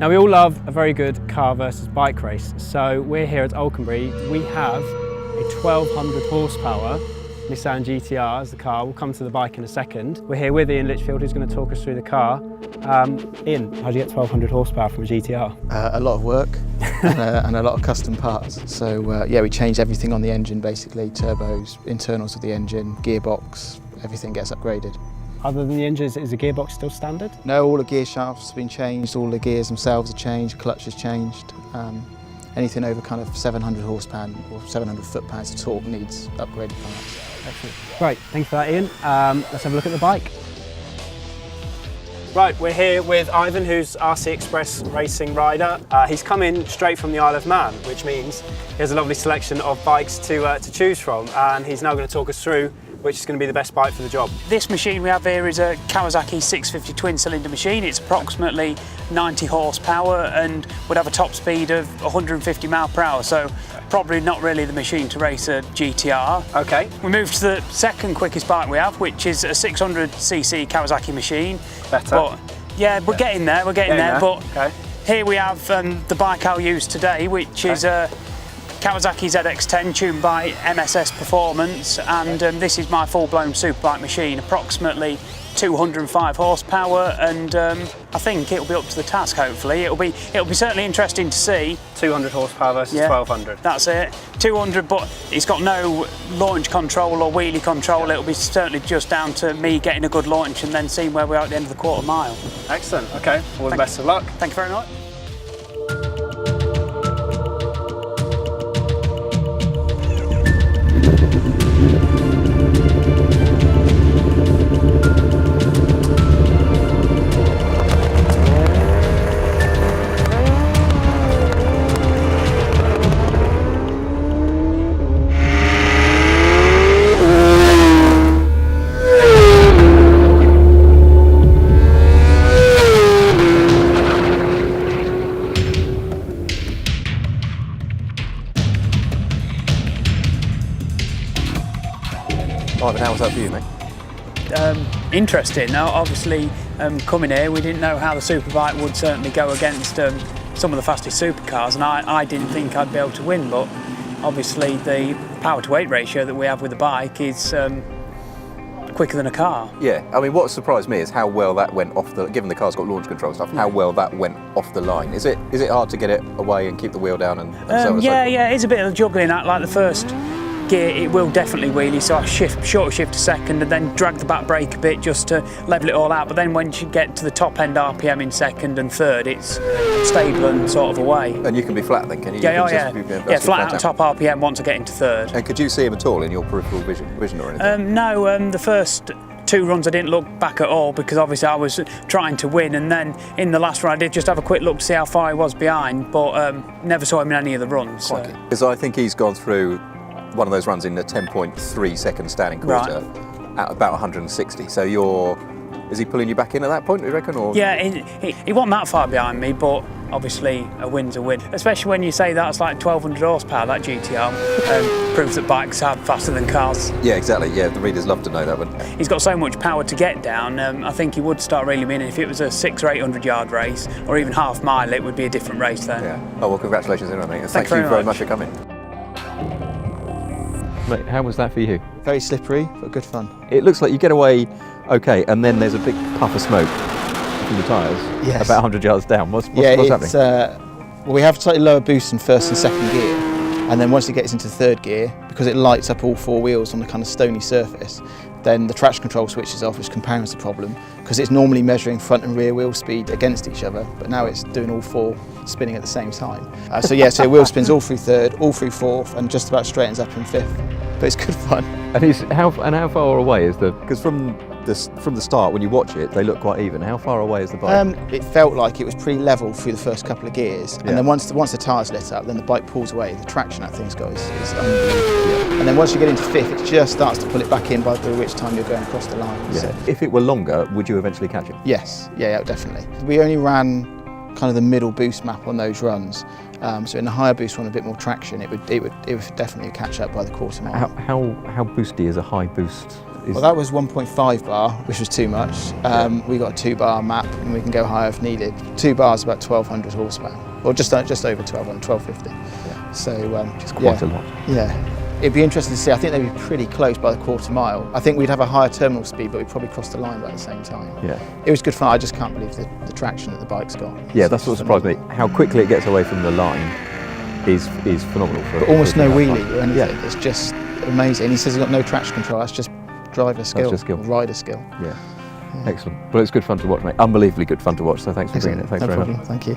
Now we all love a very good car versus bike race, so we're here at Alconbury. We have a 1200 horsepower Nissan GT R as the car. We'll come to the bike in a second. We're here with Ian Litchfield, who's going to talk us through the car. Ian, how do you get 1200 horsepower from a GTR? A lot of work and a lot of custom parts. So yeah, we changed everything on the engine basically, turbos, internals of the engine, gearbox, everything gets upgraded. Other than the engine, is the gearbox still standard? No, all the gear shafts have been changed, all the gears themselves are changed, clutch has changed. Anything over kind of 700 horsepower or 700 foot-pounds of torque needs upgraded parts. Excellent. Right, thank you for that, Ian. Let's have a look at the bike. Right, we're here with Ivan, who's RC Express racing rider. He's come in straight from the Isle of Man, which means he has a lovely selection of bikes to choose from, and he's now going to talk us through which is going to be the best bike for the job. This machine we have here is a Kawasaki 650 twin-cylinder machine. It's approximately 90 horsepower and would have a top speed of 150 mph, so probably not really the machine to race a GTR. Okay. We move to the second quickest bike we have, which is a 600cc Kawasaki machine. Better. But, yeah, we're getting there, but okay. Here we have the bike I'll use today, which is a Kawasaki ZX-10 tuned by MSS Performance, and this is my full-blown superbike machine, approximately 205 horsepower, and I think it'll be up to the task. Hopefully, it'll be certainly interesting to see. 200 horsepower versus 1200. That's it. 200, but it's got no launch control or wheelie control. It'll be certainly just down to me getting a good launch and then seeing where we are at the end of the quarter mile. Excellent. Okay. All the best of luck. Thank you very much. Ivan, how was that for you, mate? Interesting. Now, obviously, coming here, we didn't know how the superbike would certainly go against some of the fastest supercars, and I didn't think I'd be able to win, but obviously the power to weight ratio that we have with the bike is quicker than a car. Yeah, I mean, what surprised me is how well that went off the, given the car's got launch control stuff, how well that went off the line. Is it hard to get it away and keep the wheel down and so on and so yeah, forth? yeah, it's a bit of a juggling act. Like the first gear, it will definitely wheelie, so I short shift to second and then drag the back brake a bit just to level it all out. But then once you get to the top end RPM in second and third, it's stable and sort of away. And you can be flat then, can you? Yeah, Yeah, flat out top RPM once I get into third. And could you see him at all in your peripheral vision or anything? No, the first two runs I didn't look back at all because obviously I was trying to win, and then in the last run I did just have a quick look to see how far he was behind, but never saw him in any of the runs. Because I think he's gone through one of those runs in a 10.3 second standing quarter at about 160. So is he pulling you back in at that point, do you reckon? Or? Yeah, he wasn't that far behind me, but obviously a win's a win. Especially when you say that's like 1200 horsepower, that GTR, proves that bikes are faster than cars. Yeah, exactly. Yeah, the readers love to know that one. He's got so much power to get down. I think he would start really winning. If it was a 600 or 800 yard race, or even half mile, it would be a different race then. Yeah. Oh well, congratulations anyway, mate. Thank you you very much for coming. Mate, how was that for you? Very slippery, but good fun. It looks like you get away okay, and then there's a big puff of smoke from the tyres. Yes. About 100 yards down. What's it's, happening? Well, we have slightly lower boost in first and second gear, and then once it gets into third gear, because it lights up all four wheels on a kind of stony surface, then the traction control switches off, which compounds the problem, because it's normally measuring front and rear wheel speed against each other, but now it's doing all four spinning at the same time. So the wheel spins all through third, all through fourth, and just about straightens up in fifth. But it's good fun. And how far away is the? Because from the start, when you watch it, they look quite even. How far away is the bike? It felt like it was pretty level through the first couple of gears, and then once the tyres lit up, then the bike pulls away. The traction that thing's got is unbelievable. And then once you get into fifth, it just starts to pull it back in by which time you're going across the line. Yeah. So. If it were longer, would you eventually catch it? Yes, yeah, definitely. We only ran kind of the middle boost map on those runs. So in the higher boost one, a bit more traction, it would definitely catch up by the quarter mile. How boosty is a high boost Well, that was 1.5 bar, which was too much. We got a 2 bar map and we can go higher if needed. 2 bars about 1200 horsepower, or just over 1200, 1250. Yeah. So it's quite a lot. Yeah. It'd be interesting to see. I think they'd be pretty close by the quarter mile. I think we'd have a higher terminal speed, but we'd probably cross the line by the same time. Yeah. It was good fun. I just can't believe the traction that the bike's got. Yeah, that's what surprised me. How quickly it gets away from the line is phenomenal. But almost no wheelie or anything. Yeah. It's just amazing. He says he's got no traction control. That's just driver skill, just skill. rider skill. Yeah. Excellent. Well, it's good fun to watch, mate. Unbelievably good fun to watch. So thanks for bringing it. Thanks no very problem. much. Thank you.